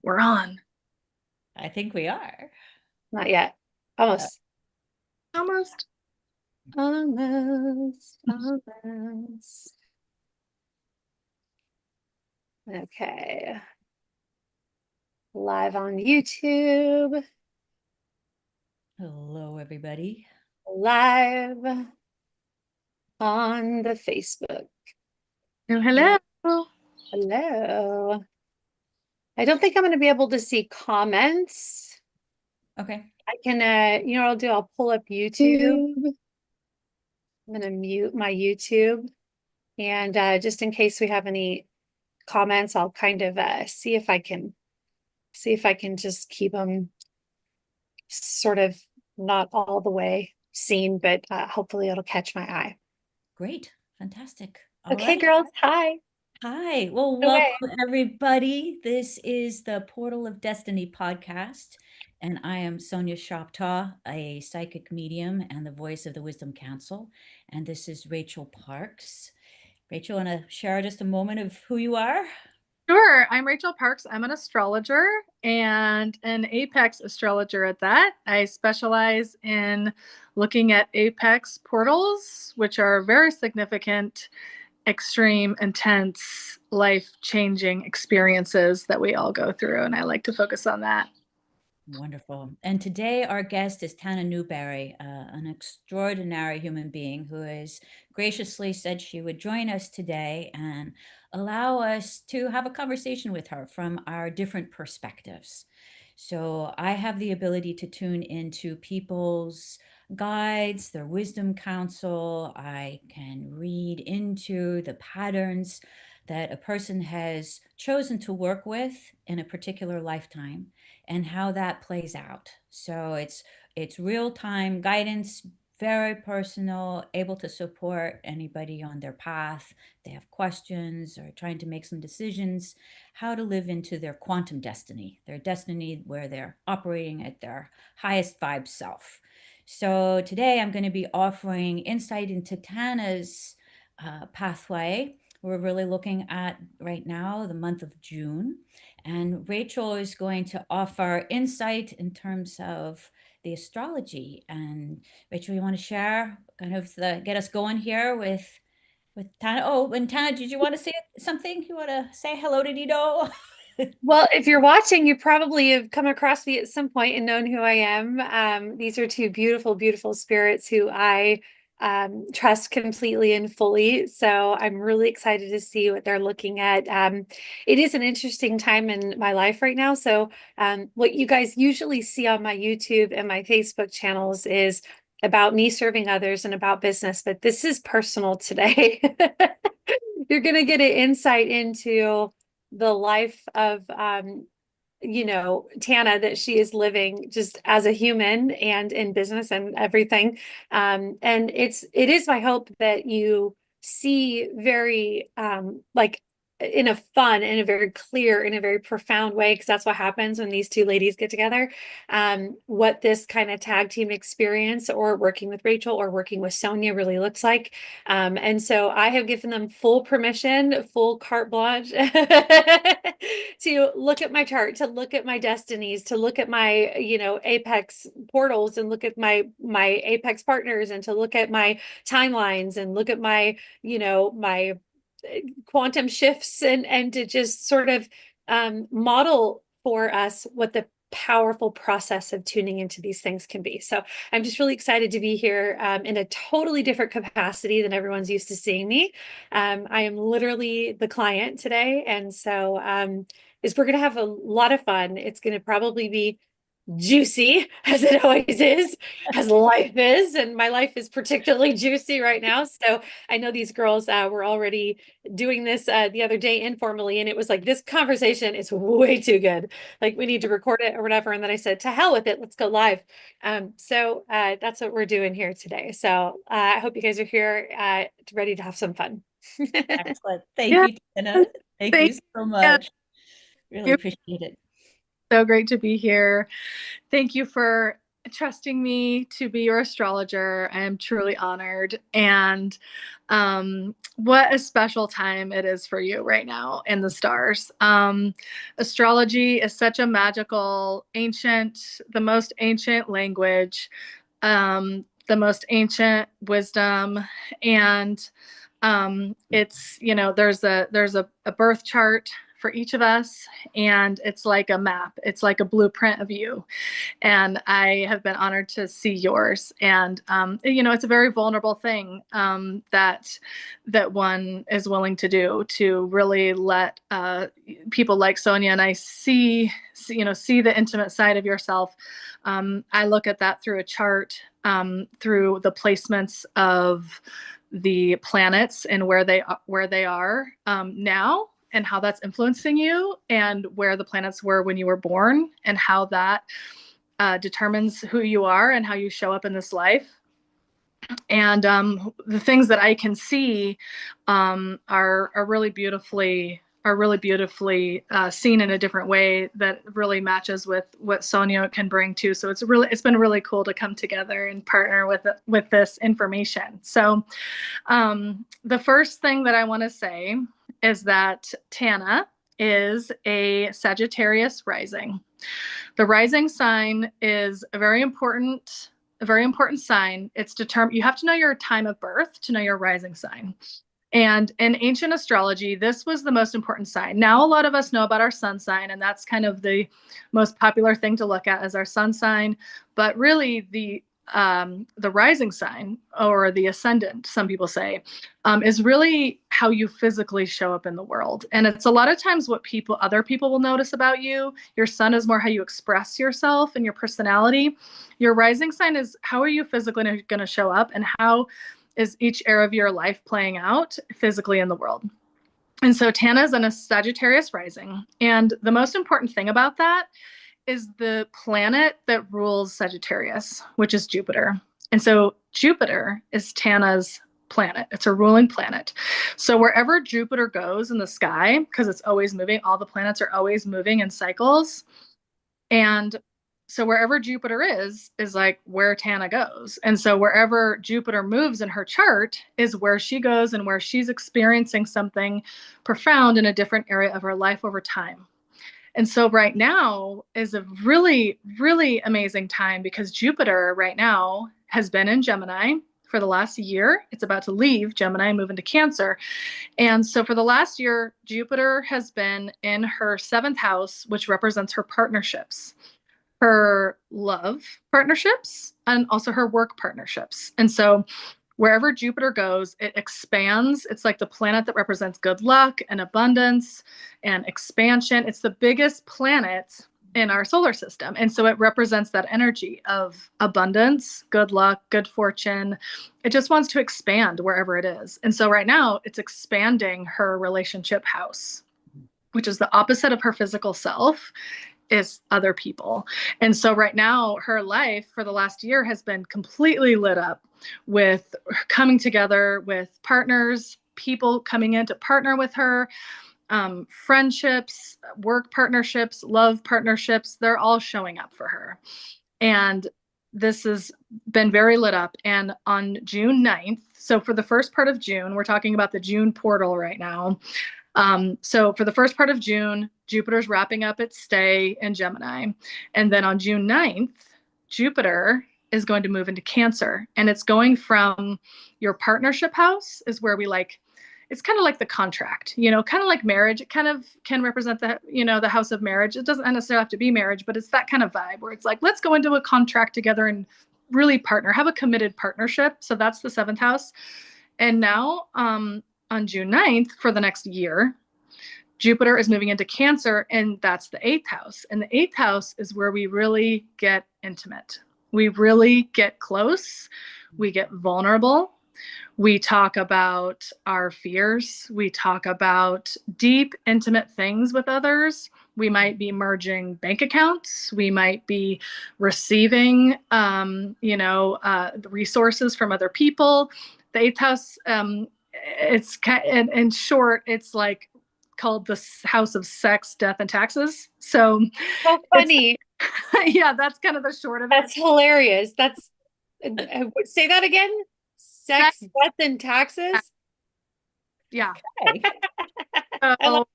We're on. I think we are. Not yet. Uh, Almost. Almost. Almost. Almost. Okay. Live on YouTube. Hello, everybody. Live on the Facebook. Oh, hello. Hello. I don't think I'm going to be able to see comments. Okay. I can, you know what I'll do? I'll pull up YouTube. I'm going to mute my YouTube. And just in case we have any comments, I'll kind of see if I can just keep them sort of not all the way seen, but hopefully it'll catch my eye. Great. Fantastic. All Okay, right. girls. Hi. Hi. Well, Okay. welcome, everybody. This is the Portal of Destiny podcast, and I am Sonia Shoptaw, a psychic medium and the voice of the Wisdom Council. And this is Rachel Parks. Rachel, want to share just a moment of who you are? Sure. I'm Rachel Parks. I'm an astrologer and an apex astrologer at that. I specialize in looking at apex portals, which are very significant, extreme, intense, life-changing experiences that we all go through. And I like to focus on that. Wonderful. And today our guest is Tana Newberry, an extraordinary human being who has graciously said she would join us today and allow us to have a conversation with her from our different perspectives. So I have the ability to tune into people's guides, their wisdom counsel. I can read into the patterns that a person has chosen to work with in a particular lifetime and how that plays out. So it's real-time guidance, very personal, able to support anybody on their path. They have questions or trying to make some decisions, how to live into their quantum destiny, their destiny where they're operating at their highest vibe self. So today I'm going to be offering insight into Tana's pathway. We're really looking at right now the month of June. And Rachel is going to offer insight in terms of the astrology. And Rachel, you want to share kind of get us going here with Tana? Oh, and Tana, did you want to say something? You want to say hello to Nino? Well, if you're watching, you probably have come across me at some point and known who I am. These are two beautiful, beautiful spirits who I trust completely and fully. So I'm really excited to see what they're looking at. It is an interesting time in my life right now. So what you guys usually see on my YouTube and my Facebook channels is about me serving others and about business, but this is personal today. You're going to get an insight into the life of Tana, that she is living just as a human and in business and everything. And it is my hope that you see very like in a fun, in a very clear, in a very profound way, because that's what happens when these two ladies get together. What this kind of tag team experience or working with Rachel or working with Sonia really looks like. And so I have given them full permission, full carte blanche to look at my chart, to look at my destinies, to look at my, apex portals and look at my apex partners and to look at my timelines and look at my, my quantum shifts and to just sort of model for us what the powerful process of tuning into these things can be. So I'm just really excited to be here in a totally different capacity than everyone's used to seeing me. I am literally the client today. And so is we're going to have a lot of fun. It's going to probably be juicy as it always is, as life is. And my life is particularly juicy right now. So I know these girls were already doing this the other day informally. And it was like, this conversation is way too good. Like we need to record it or whatever. And then I said, to hell with it. Let's go live. So that's what we're doing here today. So I hope you guys are here ready to have some fun. Excellent. Thank Yeah. you, Tana. Thank you Thank so you. much. Really You're appreciate it. so great to be here. Thank you for trusting me to be your astrologer. I am truly honored. And what a special time it is for you right now in the stars. Astrology is such a magical, ancient, the most ancient language, the most ancient wisdom. And it's, there's a birth chart for each of us, and it's like a map. It's like a blueprint of you, and I have been honored to see yours. And it's a very vulnerable thing, that one is willing to do, to really let people like Sonia and I see the intimate side of yourself. I look at that through a chart, through the placements of the planets and where they are now, and how that's influencing you, and where the planets were when you were born, and how that determines who you are and how you show up in this life. And the things that I can see are really beautifully seen in a different way that really matches with what Sonia can bring too. So it's been really cool to come together and partner with this information. So the first thing that I want to say is that Tana is a Sagittarius rising. The rising sign is a very important sign. It's determined. You have to know your time of birth to know your rising sign. And in ancient astrology, this was the most important sign. Now, a lot of us know about our sun sign, and that's kind of the most popular thing to look at as our sun sign. But really, the rising sign, or the ascendant, some people say, is really how you physically show up in the world. And it's a lot of times what other people will notice about you. Your sun is more how you express yourself and your personality. Your rising sign is how are you physically going to show up, and how is each era of your life playing out physically in the world. And so Tana is in a Sagittarius rising. And the most important thing about that is the planet that rules Sagittarius, which is Jupiter. And so Jupiter is Tana's planet. It's a ruling planet. So wherever Jupiter goes in the sky, because it's always moving, all the planets are always moving in cycles. And so wherever Jupiter is like where Tana goes. And so wherever Jupiter moves in her chart is where she goes, and where she's experiencing something profound in a different area of her life over time. And so right now is a really, really amazing time, because Jupiter right now has been in Gemini for the last year. It's about to leave Gemini and move into Cancer. And so for the last year, Jupiter has been in her 7th house, which represents her partnerships, her love partnerships, and also her work partnerships. And so wherever Jupiter goes, it expands. It's like the planet that represents good luck and abundance and expansion. It's the biggest planet in our solar system. And so it represents that energy of abundance, good luck, good fortune. It just wants to expand wherever it is. And so right now it's expanding her relationship house, which is the opposite of her physical self, is other people. And so right now her life for the last year has been completely lit up with coming together with partners, people coming in to partner with her, friendships, work partnerships, love partnerships. They're all showing up for her. And this has been very lit up. And on June 9th, so for the first part of June, we're talking about the June portal right now. So for the first part of June, Jupiter's wrapping up its stay in Gemini. And then on June 9th, Jupiter is going to move into Cancer. And it's going from your partnership house, is where it's kind of like the contract, kind of like marriage. It kind of can represent the house of marriage. It doesn't necessarily have to be marriage, but it's that kind of vibe where it's like, let's go into a contract together and really partner, have a committed partnership. So that's the 7th house. And now, on June 9th, for the next year, Jupiter is moving into Cancer, and that's the 8th house. And the 8th house is where we really get intimate. We really get close. We get vulnerable. We talk about our fears. We talk about deep, intimate things with others. We might be merging bank accounts. We might be receiving, resources from other people. The 8th house, it's in short, it's like called the house of sex, death, and taxes. So So it's funny. yeah, that's kind of the short of it. That's hilarious. That's say that again. Sex, Sex, death, and taxes. yeah. Okay. I love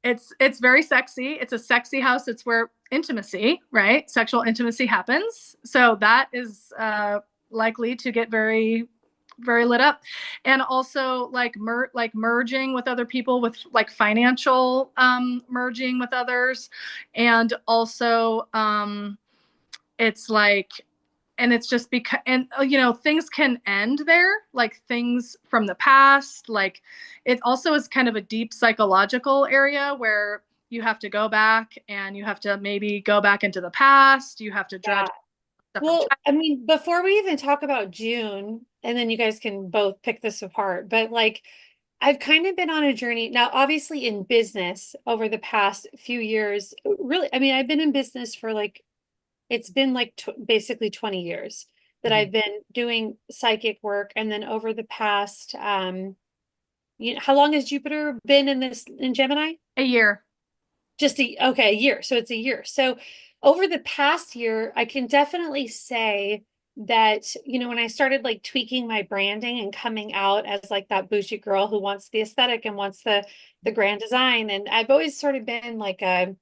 So it's very sexy. It's a sexy house. It's where intimacy, right? Sexual intimacy happens. So that is likely to get very lit up. And also like merging with other people, with like financial merging with others. And also it's like, and it's just because, and you know, things can end there, like things from the past. Like it also is kind of a deep psychological area where you have to go back and you have to maybe go back into the past. You have to dredge that. stuff from Well, childhood. I mean, before we even talk about June, and then you guys can both pick this apart, but like I've kind of been on a journey now, obviously in business over the past few years. Really, I mean, I've been in business for like, it's been like basically 20 years that Mhm. I've been doing psychic work. And then over the past, you know, how long has Jupiter been in this in Gemini? A year. Just a year. So it's a year. So over the past year, I can definitely say that, you know, when I started like tweaking my branding and coming out as like that bougie girl who wants the aesthetic and wants the grand design. And I've always sort of been like a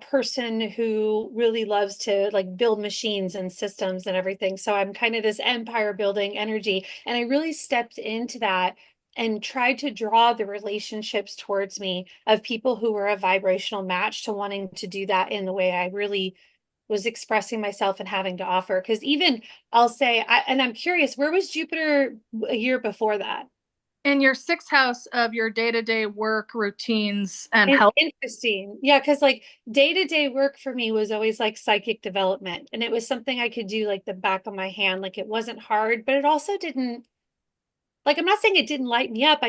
person who really loves to like build machines and systems and everything. So I'm kind of this empire building energy. And I really stepped into that and tried to draw the relationships towards me of people who were a vibrational match to wanting to do that in the way I really was expressing myself and having to offer. Because even I'll say, and I'm curious, where was Jupiter a year before that? In your sixth house of your day-to-day work routines and health. Interesting. Yeah, because like day-to-day work for me was always like psychic development. And it was something I could do like the back of my hand. Like it wasn't hard, but it also didn't, like I'm not saying it didn't light me up.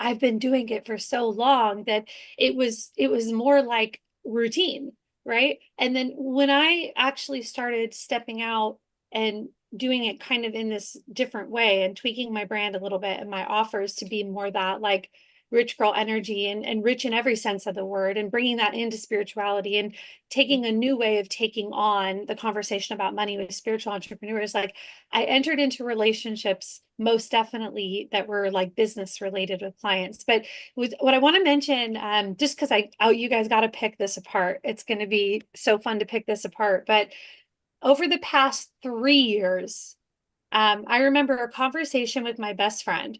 I've been doing it for so long that it was more like routine, right? And then when I actually started stepping out and doing it kind of in this different way and tweaking my brand a little bit and my offers to be more that like rich girl energy and rich in every sense of the word and bringing that into spirituality and taking a new way of taking on the conversation about money with spiritual entrepreneurs, like I entered into relationships most definitely that were like business related with clients. But with what I want to mention, just because you guys got to pick this apart. It's going to be so fun to pick this apart. But over the past 3 years, I remember a conversation with my best friend,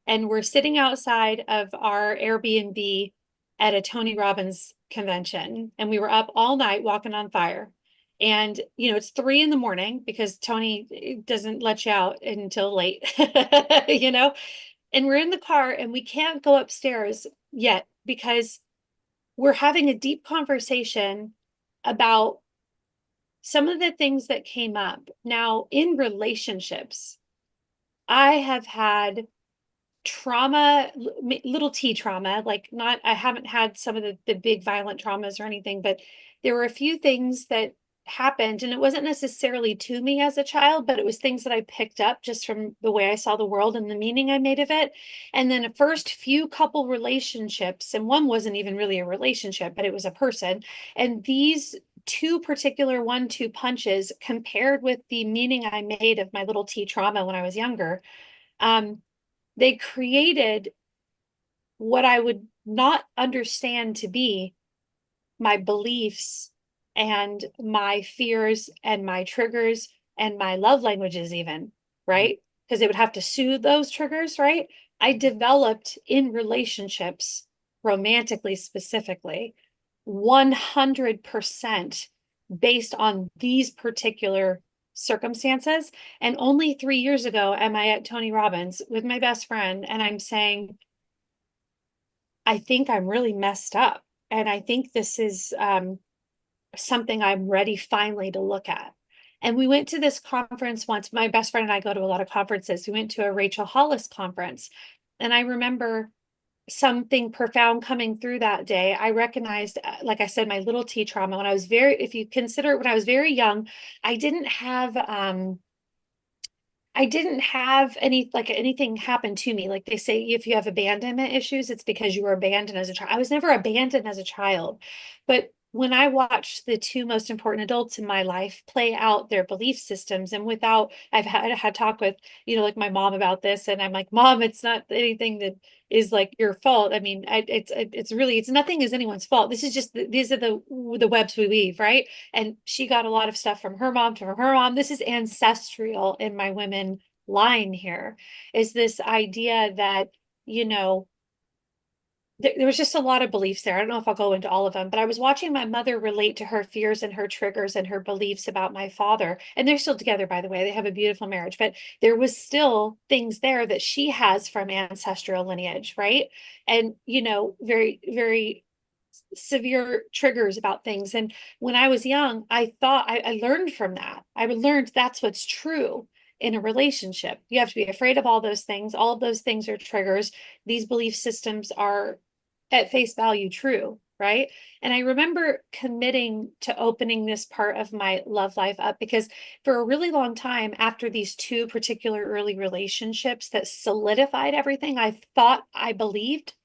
and we're sitting outside of our Airbnb at a Tony Robbins convention, and we were up all night walking on fire. And you know, it's 3 in the morning because Tony doesn't let you out until late, you know. And we're in the car, and we can't go upstairs yet because we're having a deep conversation about some of the things that came up. Now, in relationships, I have had trauma, little t trauma, like not, I haven't had some of the big violent traumas or anything, but there were a few things that happened. And it wasn't necessarily to me as a child, but it was things that I picked up just from the way I saw the world and the meaning I made of it. And then the first few couple relationships, and one wasn't even really a relationship, but it was a person. And these two particular 1-2 punches compared with the meaning I made of my little T trauma when I was younger, they created what I would not understand to be my beliefs and my fears and my triggers and my love languages, even, right? Because they would have to soothe those triggers, right? I developed in relationships, romantically specifically, 100% based on these particular circumstances. And only 3 years ago am I at Tony Robbins with my best friend, and I'm saying, I think I'm really messed up. And I think this is something I'm ready finally to look at. And we went to this conference once. My best friend and I go to a lot of conferences. We went to a Rachel Hollis conference. And I remember something profound coming through that day. I recognized, like I said, my little T trauma when I was very, if you consider it, when I was very young, I didn't have I didn't have anything happen to me. Like they say, if you have abandonment issues, it's because you were abandoned as a child. I was never abandoned as a child. But when I watched the two most important adults in my life play out their belief systems, and without, I've had talk with, like my mom about this, and I'm like, Mom, it's not anything that is like your fault. I mean, it's really, it's nothing is anyone's fault. This is just, these are the webs we weave, right? And she got a lot of stuff from her mom to her mom. This is ancestral in my women line here, is this idea that, you know, there was just a lot of beliefs there. I don't know if I'll go into all of them, but I was watching my mother relate to her fears and her triggers and her beliefs about my father. And they're still together, by the way. They have a beautiful marriage, but there was still things there that she has from ancestral lineage, right? And, very, very severe triggers about things. And when I was young, I thought I learned from that. I learned that's what's true in a relationship. You have to be afraid of all those things. All of those things are triggers. These belief systems are at face value true, right? And I remember committing to opening this part of my love life up because for a really long time, after these two particular early relationships that solidified everything I thought I believed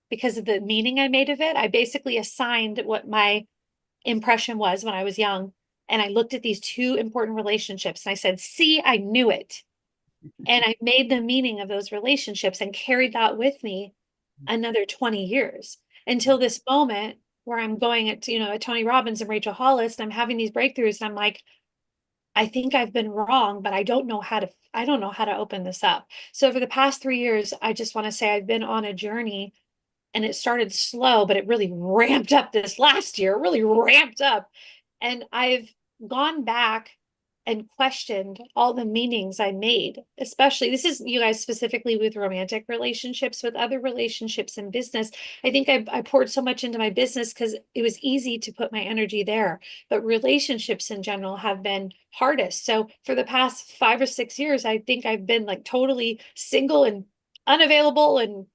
because of the meaning I made of it, I basically assigned what my impression was when I was young. And I looked at these two important relationships and I said, see, I knew it. And I made the meaning of those relationships and carried that with me another 20 years until this moment where I'm going at Tony Robbins and Rachel Hollis, and I'm having these breakthroughs. And I'm like, I think I've been wrong, but I don't know how to open this up. So for the past 3 years, I just want to say I've been on a journey, and it started slow, but it really ramped up this last year, really ramped up. And I've gone back and questioned all the meanings I made, especially this is you guys specifically with romantic relationships, with other relationships in business. I think I poured so much into my business because it was easy to put my energy there. But relationships in general have been hardest. So for the past 5 or 6 years, I think I've been like totally single and unavailable. And,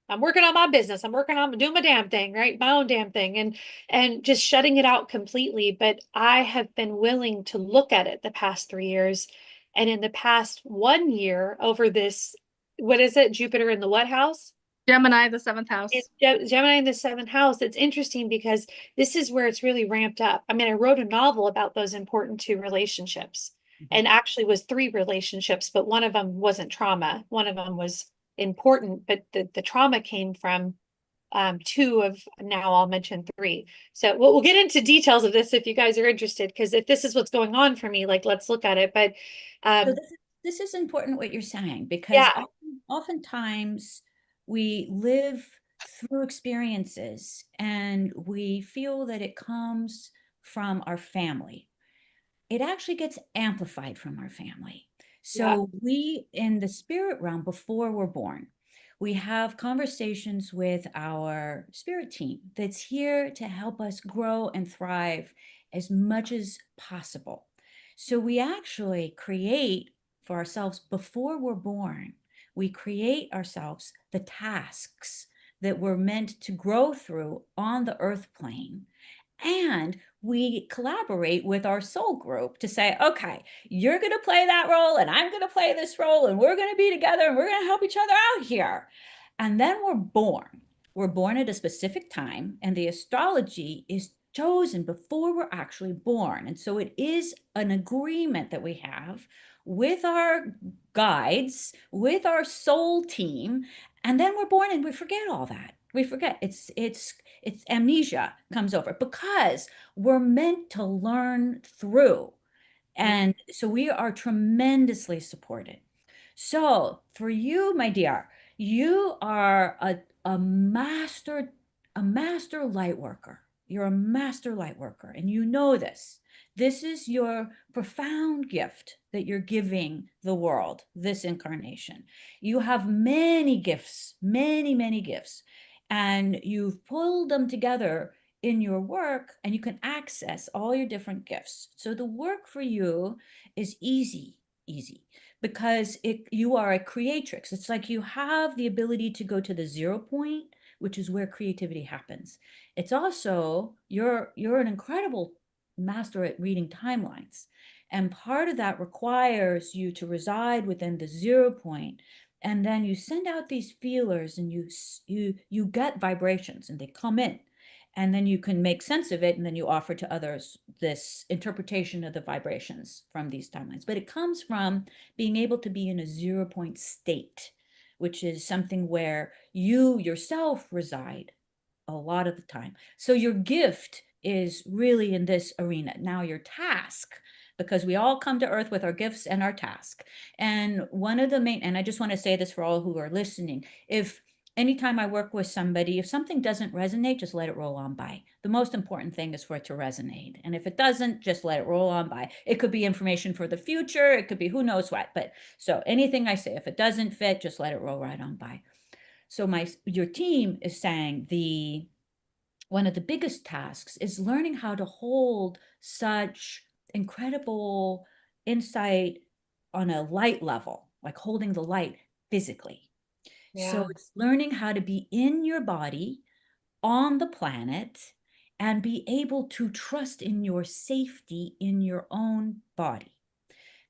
I'm working on my business. I'm working on doing my damn thing, right? My own damn thing. And just shutting it out completely. But I have been willing to look at it the past 3 years. And in the past 1 year over this, what is it? Jupiter in the what house? Gemini, the seventh It's house. Gemini in the seventh house. It's interesting because this is where it's really ramped up. I mean, I wrote a novel about those important two relationships, Mhm. and actually was three relationships, but one of them wasn't trauma. One of them was important, but the trauma came from two of, now I'll mention three. So we'll get into details of this if you guys are interested, because if this is what's going on for me, like let's look at it. But So um, this is important what you're saying, because yeah, oftentimes we live through experiences and we feel that it comes from our family. It actually gets amplified from our family. yeah, So we, in the spirit realm, before we're born, we have conversations with our spirit team that's here to help us grow and thrive as much as possible. So we actually create for ourselves before we're born, we create ourselves the tasks that we're meant to grow through on the earth plane, and we collaborate with our soul group to say, okay, you're going to play that role and I'm going to play this role, and we're going to be together and we're going to help each other out here. And then we're born. We're born at a specific time, and the astrology is chosen before we're actually born. And so it is an agreement that we have with our guides, with our soul team, and then we're born and we forget all that. We forget. It's amnesia comes over because we're meant to learn through. And so we are tremendously supported. So for you, my dear, you are a master, a master light worker. You're a master light worker, and you know this. This is your profound gift that you're giving the world this incarnation. You have many gifts, many, many gifts, and you've pulled them together in your work, and you can access all your different gifts. So the work for you is easy because you are a creatrix. It's like you have the ability to go to the 0 point, which is where creativity happens. It's also you're an incredible master at reading timelines. And part of that requires you to reside within the 0 point. And then you send out these feelers and you get vibrations and they come in. And then you can make sense of it, and then you offer to others this interpretation of the vibrations from these timelines. But it comes from being able to be in a 0 point state, which is something where you yourself reside a lot of the time. So your gift is really in this arena. Now, your task, because we all come to earth with our gifts and our task. And one of the main, and I just want to say this for all who are listening, if anytime I work with somebody, if something doesn't resonate, just let it roll on by. The most important thing is for it to resonate. And if it doesn't, just let it roll on by. It could be information for the future. It could be who knows what. But so anything I say, if it doesn't fit, just let it roll right on by. So your team is saying one of the biggest tasks is learning how to hold such incredible insight on a light level, like holding the light physically. So Yeah. it's learning how to be in your body on the planet and be able to trust in your safety in your own body,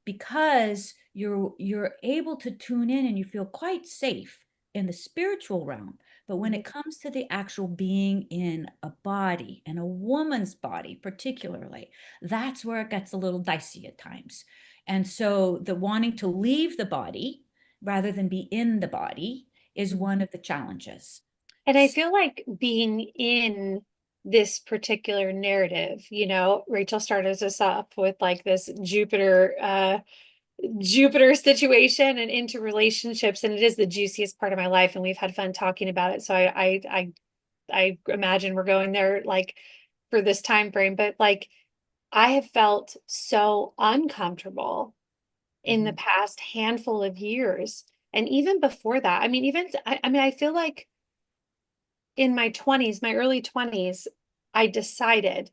because you're able to tune in and you feel quite safe in the spiritual realm. But when it comes to the actual being in a body, and a woman's body particularly, that's where it gets a little dicey at times. And so the wanting to leave the body rather than be in the body is one of the challenges. And I feel like being in this particular narrative, Rachel started us off with like this Jupiter situation and into relationships, and it is the juiciest part of my life, and we've had fun talking about it. So I imagine we're going there like for this time frame, but like I have felt so uncomfortable in the Mhm. past handful of years. And even before that, I feel like in my 20s, my early 20s, I decided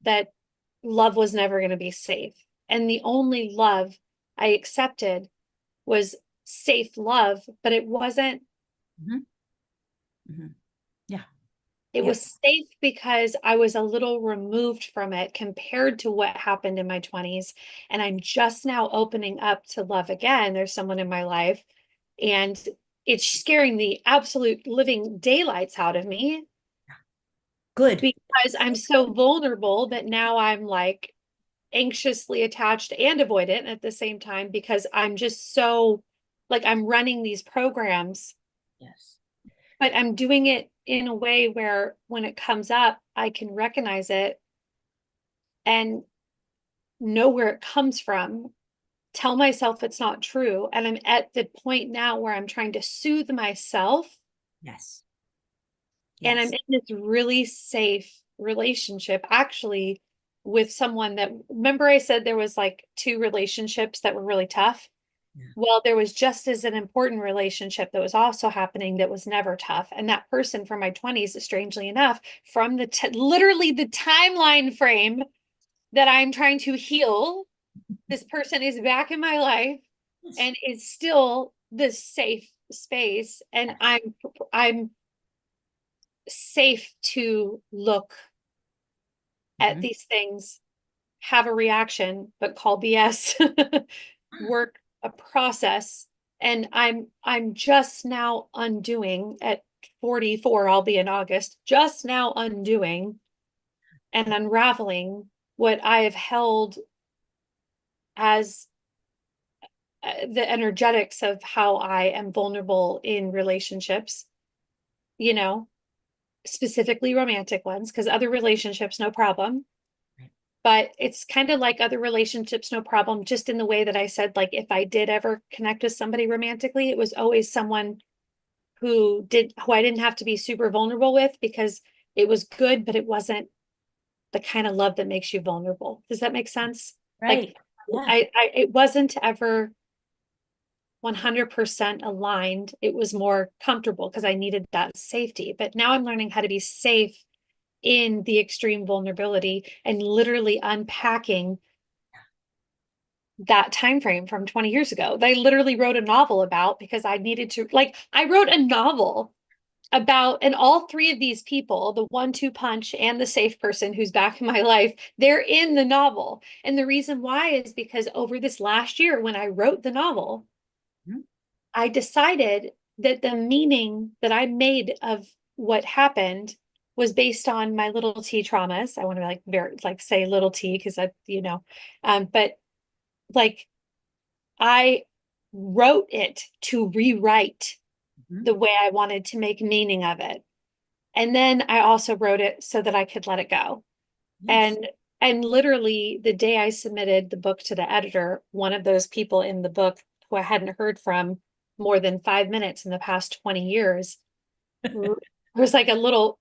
that love was never going to be safe. And the only love I accepted was safe love, but it wasn't, Mhm. Mhm. Yeah. it Yeah. was safe because I was a little removed from it compared to what happened in my 20s. And I'm just now opening up to love again. There's someone in my life, and it's scaring the absolute living daylights out of me Good. because I'm so vulnerable that now I'm like anxiously attached and avoidant at the same time, because I'm just so like I'm running these programs, Yes. but I'm doing it in a way where when it comes up, I can recognize it and know where it comes from, tell myself it's not true. And I'm at the point now where I'm trying to soothe myself, Yes. and I'm Yes. in this really safe relationship actually with someone that, remember I said there was like two relationships that were really tough. Yeah. Well, there was just as an important relationship that was also happening that was never tough. And that person from my 20s, strangely enough, from literally the timeline frame that I'm trying to heal, this person is back in my life Yes. and is still this safe space. And Yes. I'm safe to look at Mhm. these things, have a reaction, but call BS, work a process. And I'm just now undoing at 44, I'll be in August, just now undoing and unraveling what I have held as the energetics of how I am vulnerable in relationships, you know, specifically romantic ones, because other relationships, no problem. Right. But it's kind of like other relationships, no problem, just in the way that I said, like, if I did ever connect with somebody romantically, it was always someone who I didn't have to be super vulnerable with, because it was good, but it wasn't the kind of love that makes you vulnerable. Does that make sense? Like, Right. Yeah. it wasn't ever 100% aligned. It was more comfortable because I needed that safety. But now I'm learning how to be safe in the extreme vulnerability and literally unpacking that time frame from 20 years ago that I literally wrote a novel about, because I needed to, like, I wrote a novel about, and all three of these people, the 1-2 punch and the safe person who's back in my life, they're in the novel. And the reason why is because over this last year, when I wrote the novel, Mhm. I decided that the meaning that I made of what happened was based on my little T traumas. I want to like very like say little T because I, but like I wrote it to rewrite Mhm. the way I wanted to make meaning of it. And then I also wrote it so that I could let it go. Yes. And literally the day I submitted the book to the editor, one of those people in the book who I hadn't heard from more than 5 minutes in the past 20 years, there was like a little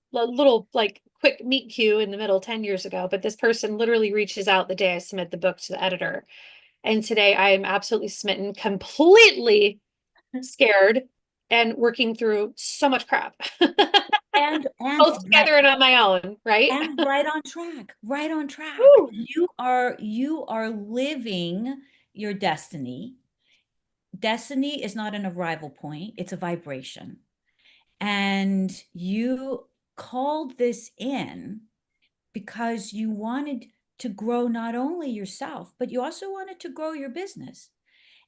like quick meet cute in the middle 10 years ago. But this person literally reaches out the day I submit the book to the editor. And today I am absolutely smitten, completely scared, and working through so much crap. And Both together and on my own, right? right on track, right on track. Woo. You are living your destiny. Destiny is not an arrival point, it's a vibration. And you called this in because you wanted to grow not only yourself, but you also wanted to grow your business.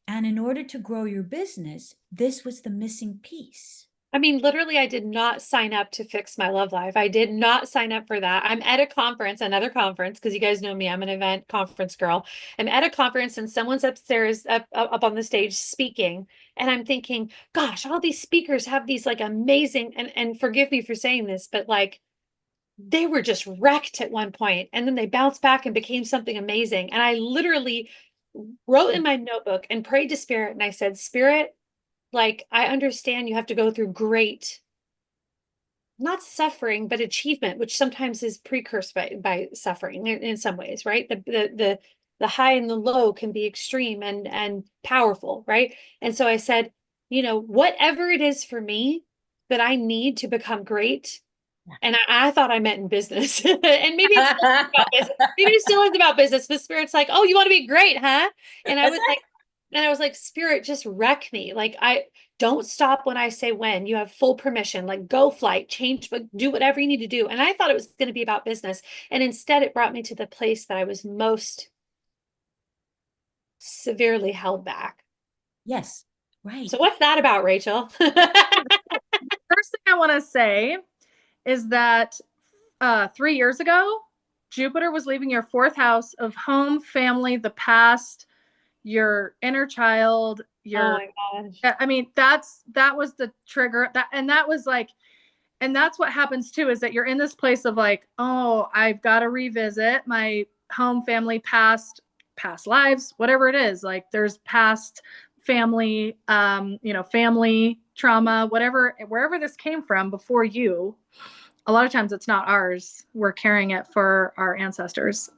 And in order to grow your business, this was the missing piece. I mean, literally, I did not sign up to fix my love life. I did not sign up for that. I'm at a conference, another conference, because you guys know me, I'm an event conference girl. I'm at a conference and someone's upstairs up on the stage speaking. And I'm thinking, gosh, all these speakers have these like amazing, and forgive me for saying this, but like they were just wrecked at one point and then they bounced back and became something amazing. And I literally wrote in my notebook and prayed to Spirit and I said, Spirit, like I understand you have to go through great, not suffering, but achievement, which sometimes is precursed by suffering in some ways, right? The high and the low can be extreme and powerful, right? And so I said, whatever it is for me that I need to become great, and I thought I meant in business. And maybe it's still about business. Maybe it still is about business, but Spirit's like, oh, you want to be great, huh? And I That's was like, Spirit, just wreck me. Like, I don't stop when I say when. You have full permission. Like, go flight, change, but do whatever you need to do. And I thought it was going to be about business. And instead, it brought me to the place that I was most severely held back. yes, right. So, what's that about, Rachel? First thing I want to say is that 3 years ago, Jupiter was leaving your fourth house of home, family, the past, your inner child, Oh your, my gosh. I mean, that was the trigger. That was like, and that's what happens too, is that you're in this place of like, oh, I've got to revisit my home, family, past lives, whatever it is. Like there's past family, family trauma, whatever, wherever this came from before you. A lot of times it's not ours. We're carrying it for our ancestors.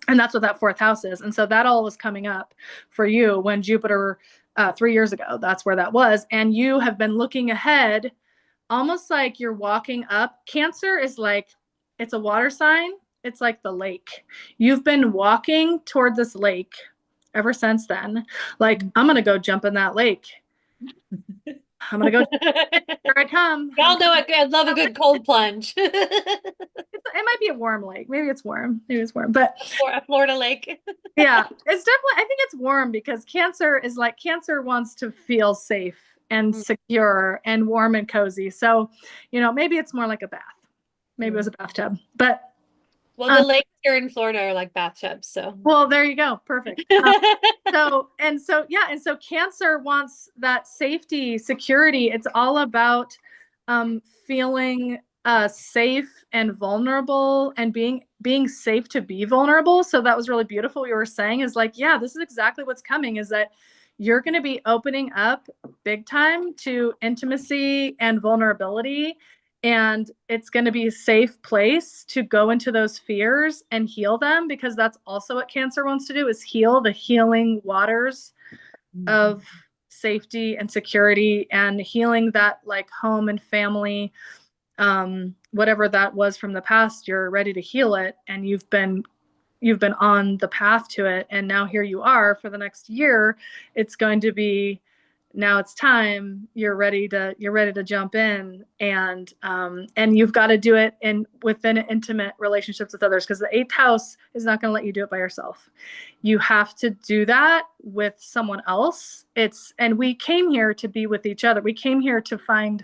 And that's what that fourth house is. And so that all was coming up for you when Jupiter, 3 years ago, that's where that was. And you have been looking ahead, almost like you're walking up. Cancer is like, it's a water sign. It's like the lake. You've been walking toward this lake ever since then. Like, I'm going to go jump in that lake. I'm going to go. Here I come. Y'all know I love a good cold plunge. It might be a warm lake. Maybe it's warm. Maybe it's warm. But A Florida lake. yeah, it's definitely, I think it's warm because Cancer wants to feel safe and secure and warm and cozy. So, maybe it's more like a bath. Maybe it was a bathtub. But Well, the lakes here in Florida are like bathtubs, so. well, there you go. Perfect. So Cancer wants that safety, security. It's all about feeling safe and vulnerable and being safe to be vulnerable. So that was really beautiful. What you were saying is like, yeah, this is exactly what's coming, is that you're going to be opening up big time to intimacy and vulnerability. And it's going to be a safe place to go into those fears and heal them, because that's also what Cancer wants to do, is heal the healing waters of safety and security, and healing that like home and family, whatever that was from the past. You're ready to heal it, and you've been on the path to it, and now here you are for the next year. It's going to be now it's time, you're ready to jump in, and you've got to do it in within intimate relationships with others, because the eighth house is not going to let you do it by yourself. You have to do that with someone else. And we came here to be with each other. We came here to find,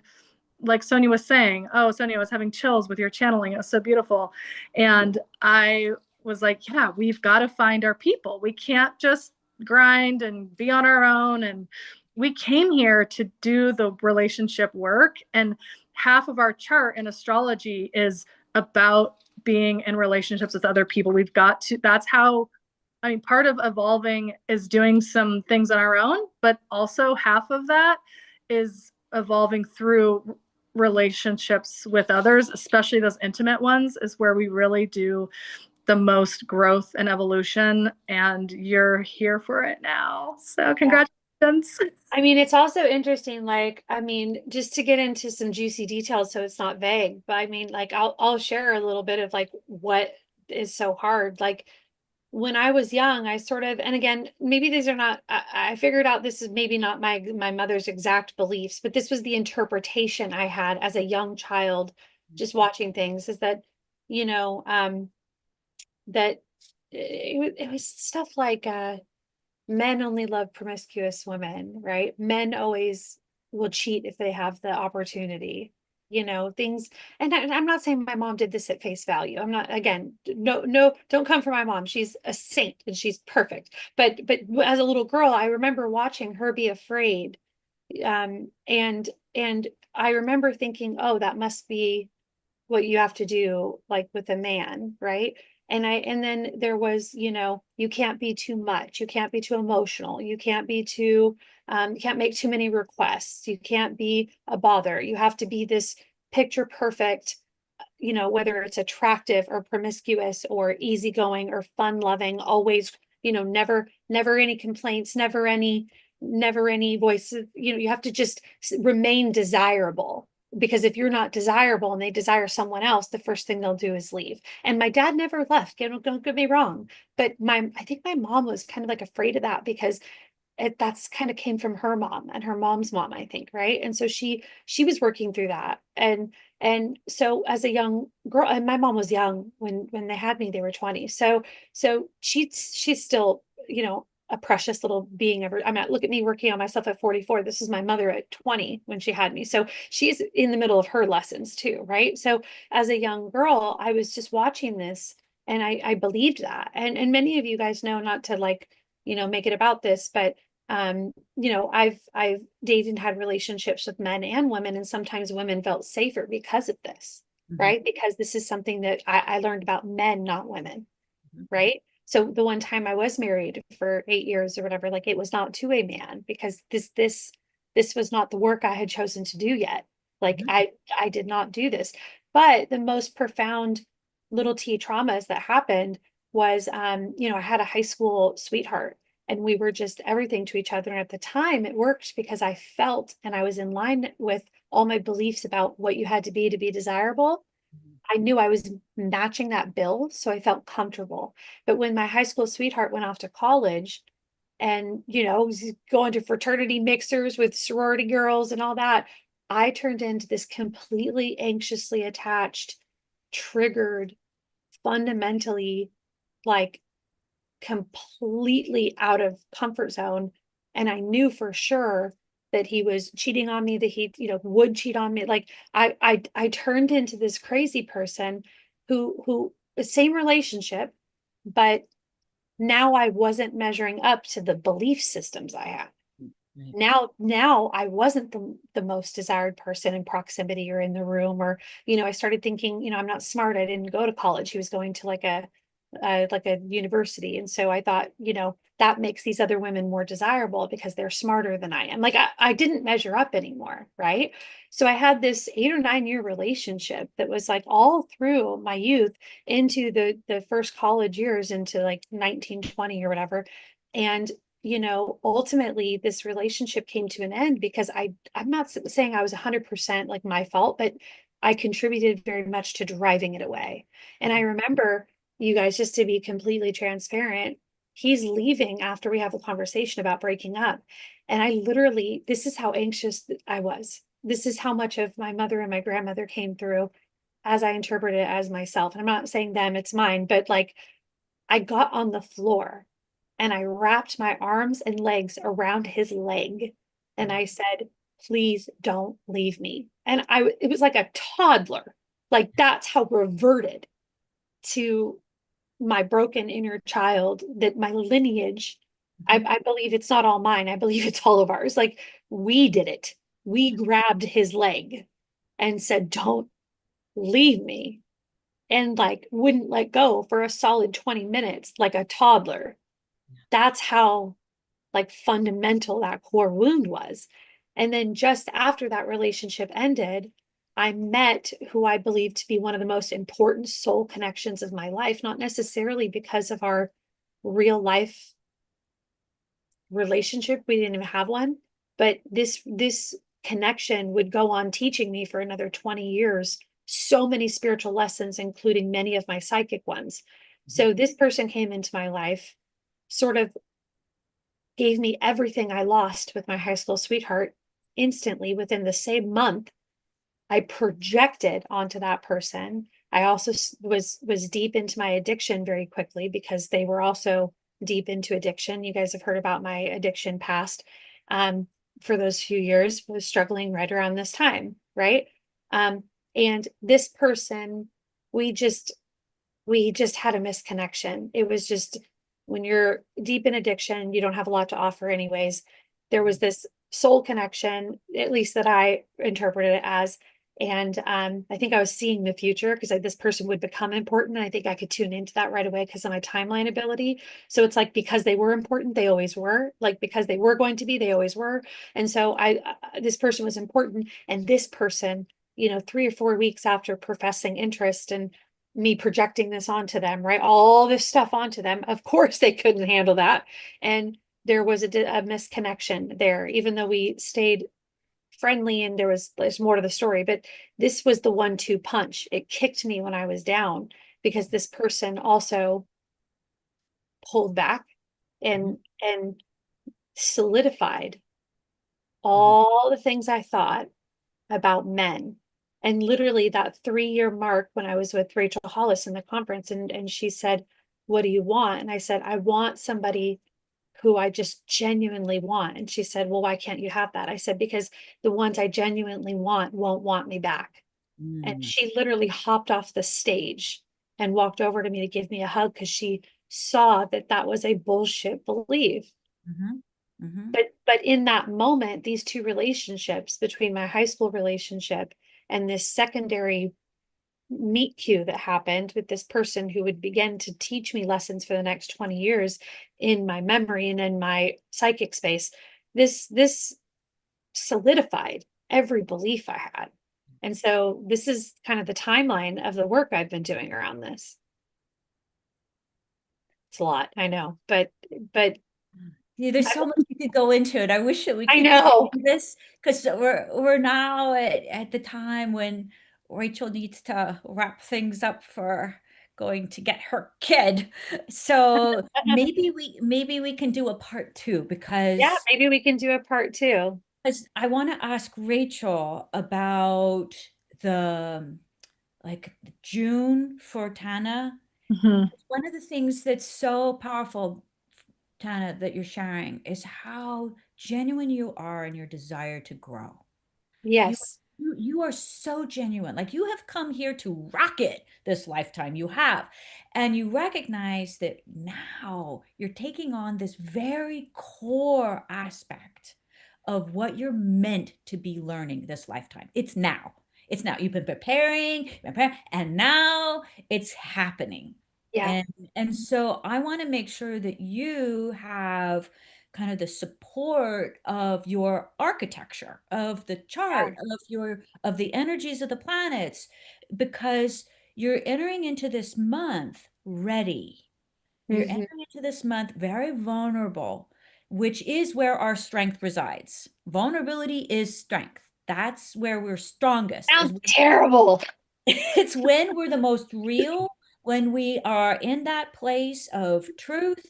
like Sonia was saying, oh, Sonia, I was having chills with your channeling. It was so beautiful. And I was like, yeah, we've got to find our people. We can't just grind and be on our own. And we came here to do the relationship work. And half of our chart in astrology is about being in relationships with other people. We've got to, that's how, I mean, part of evolving is doing some things on our own, but also half of that is evolving through relationships with others, especially those intimate ones, is where we really do the most growth and evolution. And you're here for it now. So congratulations. I mean, it's also interesting, like, I mean, just to get into some juicy details so it's not vague, but I mean, like, I'll share a little bit of like what is so hard. Like, when I was young, I sort of, and again, maybe these are not, I figured out this is maybe not my mother's exact beliefs, but this was the interpretation I had as a young child, just watching things, is that, you know, that it was stuff like, men only love promiscuous women, right? Men always will cheat if they have the opportunity, you know, things. And I'm not saying my mom did this at face value. I'm not, again, no, don't come for my mom. She's a saint and she's perfect. But as a little girl, I remember watching her be afraid. And I remember thinking, oh, that must be what you have to do, like with a man, right? And then there was, you know, you can't be too much, you can't be too emotional, you can't be too, you can't make too many requests, you can't be a bother, you have to be this picture perfect, you know, whether it's attractive or promiscuous or easygoing or fun loving, always, you know, never any complaints, never any voices, you know, you have to just remain desirable, because if you're not desirable and they desire someone else, the first thing they'll do is leave. And my dad never left, don't get me wrong, but I think my mom was kind of like afraid of that, because that's kind of came from her mom and her mom's mom, I think, right? And so she was working through that. And so as a young girl, and my mom was young when they had me, they were 20. So she's still, you know, a precious little being ever. I mean, look at me working on myself at 44. This is my mother at 20 when she had me. So she's in the middle of her lessons too, right? So as a young girl, I was just watching this, and I believed that. And many of you guys know, not to like, you know, make it about this, but you know, I've dated and had relationships with men and women, and sometimes women felt safer because of this, right? Because this is something that I learned about men, not women, right? So the one time I was married for 8 years or whatever, like, it was not to a man, because this was not the work I had chosen to do yet. Like, I did not do this. But the most profound little T traumas that happened was, you know, I had a high school sweetheart, and we were just everything to each other. And at the time it worked because I felt, and I was in line with all my beliefs about what you had to be desirable. I knew I was matching that bill, so I felt comfortable. But when my high school sweetheart went off to college, and, you know, was going to fraternity mixers with sorority girls and all that, I turned into this completely anxiously attached, triggered, fundamentally, like, completely out of comfort zone. And I knew for sure that he was cheating on me, that he, you know, would cheat on me. Like, I turned into this crazy person who the same relationship, but now I wasn't measuring up to the belief systems I had. Right. Now I wasn't the most desired person in proximity or in the room, or, you know, I started thinking, you know, I'm not smart, I didn't go to college, he was going to like a university. And so I thought, you know, that makes these other women more desirable because they're smarter than I am. Like, I didn't measure up anymore, right? So I had this 8 or 9 year relationship that was like all through my youth into the first college years, into like 19, 20 or whatever. And, you know, ultimately this relationship came to an end because I'm not saying I was 100% like my fault, but I contributed very much to driving it away. And I remember, you guys, just to be completely transparent, he's leaving after we have a conversation about breaking up. And I literally, this is how anxious I was. This is how much of my mother and my grandmother came through as I interpret it as myself. And I'm not saying them, it's mine, but like I got on the floor and I wrapped my arms and legs around his leg. And I said, please don't leave me. And it was like a toddler. Like that's how reverted to my broken inner child, that my lineage, I believe it's not all mine. I believe it's all of ours. Like we did it. We grabbed his leg and said, don't leave me. And like wouldn't let go for a solid 20 minutes, like a toddler. That's how like fundamental that core wound was. And then just after that relationship ended, I met who I believe to be one of the most important soul connections of my life, not necessarily because of our real life relationship. We didn't even have one, but this connection would go on teaching me for another 20 years so many spiritual lessons, including many of my psychic ones. So this person came into my life, sort of gave me everything I lost with my high school sweetheart instantly within the same month. I projected onto that person. I also was deep into my addiction very quickly because they were also deep into addiction. You guys have heard about my addiction past. For those few years, was struggling right around this time, right? And this person, we just we just had a misconnection. It was just when you're deep in addiction, you don't have a lot to offer anyways. There was this soul connection, at least that I interpreted it as. And I think I was seeing the future because this person would become important. And I think I could tune into that right away because of my timeline ability. So it's like because they were important, they always were. Like because they were going to be, they always were. And so this person was important. And this person, 3 or 4 weeks after professing interest and me projecting this onto them, right? All this stuff onto them. Of course, they couldn't handle that. And there was a misconnection there, even though we stayed friendly and there's more to the story. But this was the 1-2 punch. It kicked me when I was down because this person also pulled back and solidified all the things I thought about men. And literally that 3-year mark when I was with Rachel Hollis in the conference, and she said, what do you want? And I said, I want somebody who I just genuinely want. And she said, well, why can't you have that? I said, because the ones I genuinely want won't want me back. And she literally hopped off the stage and walked over to me to give me a hug because she saw that that was a bullshit belief. But in that moment, these two relationships between my high school relationship and this secondary meet cute that happened with this person who would begin to teach me lessons for the next 20 years in my memory and in my psychic space, this solidified every belief I had. And so this is kind of the timeline of the work I've been doing around this. It's a lot, I know, but yeah, there's so much you could go into it. I wish that we I could know. do this because we're now at the time when Rachel needs to wrap things up for going to get her kid. So maybe we can do a part two Yeah, maybe we can do a part two. because I want to ask Rachel about the like June for Tana. Mhm. One of the things that's so powerful, Tana, that you're sharing is how genuine you are in your desire to grow. You, Yes. you are so genuine. Like you have come here to rock it this lifetime. You have. And you recognize that now you're taking on this very core aspect of what you're meant to be learning this lifetime. It's now. It's now. You've been preparing, and now it's happening. Yeah. And and so I want to make sure that you have kind of the support of your architecture of the chart of the energies of the planets because you're entering into this month ready. You're Mhm. entering into this month very vulnerable, which is where our strength resides. Vulnerability is strength. That's where we're strongest Sounds terrible. it's when we're the most real, when we are in that place of truth.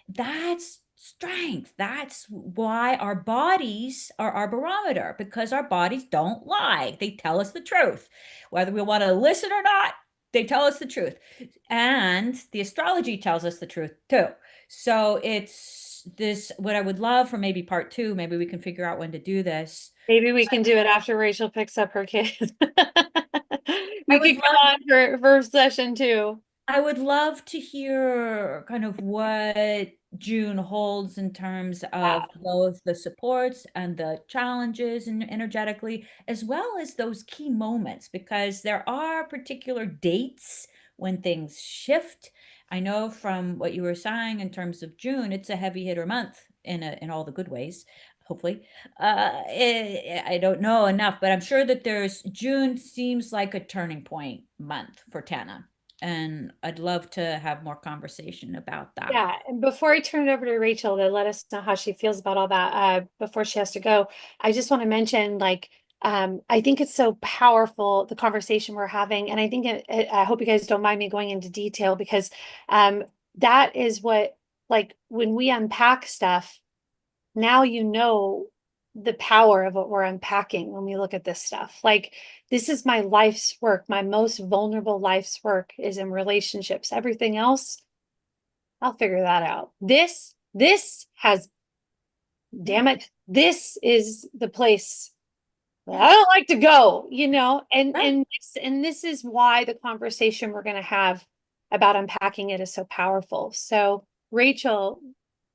That's strength. That's why our bodies are our barometer, because our bodies don't lie. They tell us the truth. Whether we want to listen or not, they tell us the truth. And the astrology tells us the truth too. So it's this, what I would love for maybe part two, maybe we can figure out when to do this. Maybe we can do it after Rachel picks up her kids. I We would could come love on for session two. I would love to hear kind of what June holds in terms Yeah. of both the supports and the challenges and energetically, as well as those key moments, because there are particular dates when things shift. I know from what you were saying in terms of June, it's a heavy hitter month in all the good ways, hopefully. I don't know enough, but I'm sure that there's June seems like a turning point month for Tana. And I'd love to have more conversation about that. Yeah, and before I turn it over to Rachel to let us know how she feels about all that, before she has to go, I just want to mention, like, I think it's so powerful, the conversation we're having, and I think I hope you guys don't mind me going into detail because, that is what, like, when we unpack stuff, now you know the power of what we're unpacking when we look at this stuff. Like, this is my life's work. My most vulnerable life's work is in relationships. Everything else, I'll figure that out. This has, Yeah, damn it, this is the place that I don't like to go, right. and this is why the conversation we're going to have about unpacking it is so powerful. So, Rachel,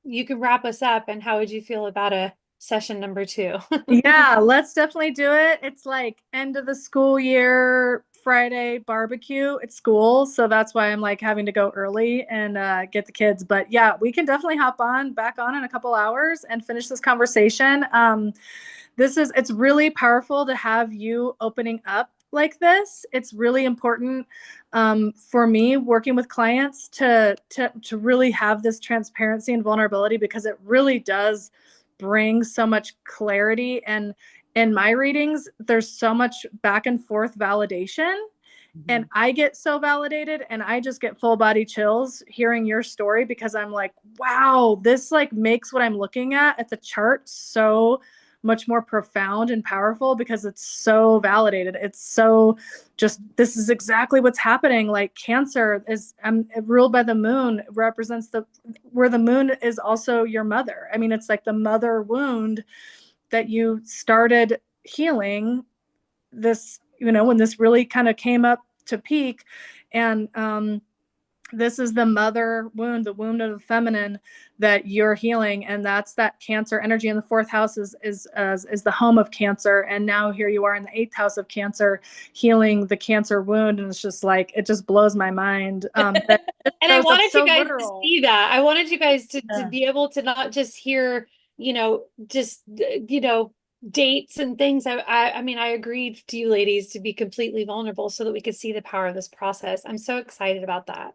you can wrap us up, and how would you feel about a session number two? Yeah, let's definitely do it. It's like end of the school year Friday barbecue at school. So that's why I'm like having to go early and get the kids. But yeah, we can definitely hop on back on in a couple hours and finish this conversation. It's really powerful to have you opening up like this. It's really important for me working with clients to really have this transparency and vulnerability because it really does bring so much clarity. And in my readings, there's so much back and forth validation. And Mhm. I get so validated and I just get full body chills hearing your story because I'm like, wow, this like makes what I'm looking at the chart so much more profound and powerful because it's so validated. It's so just, this is exactly what's happening. Like Cancer is ruled by the moon, represents where the moon is also your mother. I mean, it's like the mother wound that you started healing this, when this really kind of came up to peak. And this is the mother wound, the wound of the feminine that you're healing, and that's that Cancer energy. And the fourth house is the home of Cancer, and now here you are in the eighth house of Cancer, healing the Cancer wound, and it's just like it just blows my mind that it And I shows up wanted you so guys to literal. see that. I wanted you guys to Yeah. be able to not just hear, just, dates and things. I mean, I agreed to you ladies to be completely vulnerable so that we could see the power of this process. I'm so excited about that.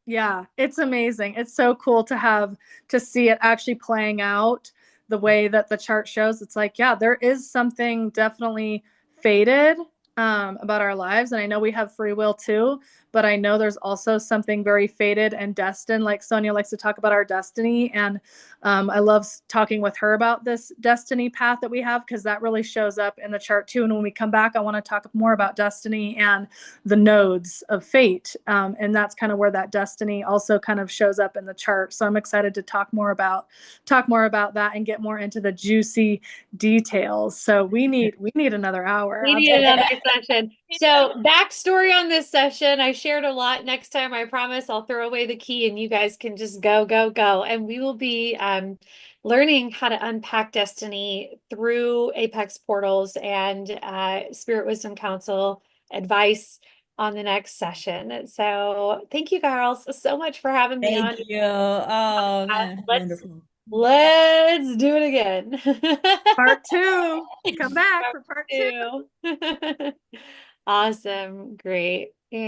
Yeah, it's amazing. It's so cool to see it actually playing out the way that the chart shows. It's like, yeah, there is something definitely fated about our lives. And I know we have free will too, but I know there's also something very fated and destined. Like Sonia likes to talk about our destiny. And I love talking with her about this destiny path that we have because that really shows up in the chart too. And when we come back, I want to talk more about destiny and the nodes of fate. And that's kind of where that destiny also kind of shows up in the chart. So I'm excited to talk more about that and get more into the juicy details. So we need another hour. We need another session. So, backstory on this session, I shared a lot. Next time, I promise I'll throw away the key and you guys can just go, go, go. And we will be learning how to unpack destiny through Apex portals and Spirit Wisdom Council advice on the next session. So, thank you, girls, so much for having me Thank on. you. Oh, man, Let's wonderful. let's do it again. Part two. Come back for part two. Two. Awesome. Great. And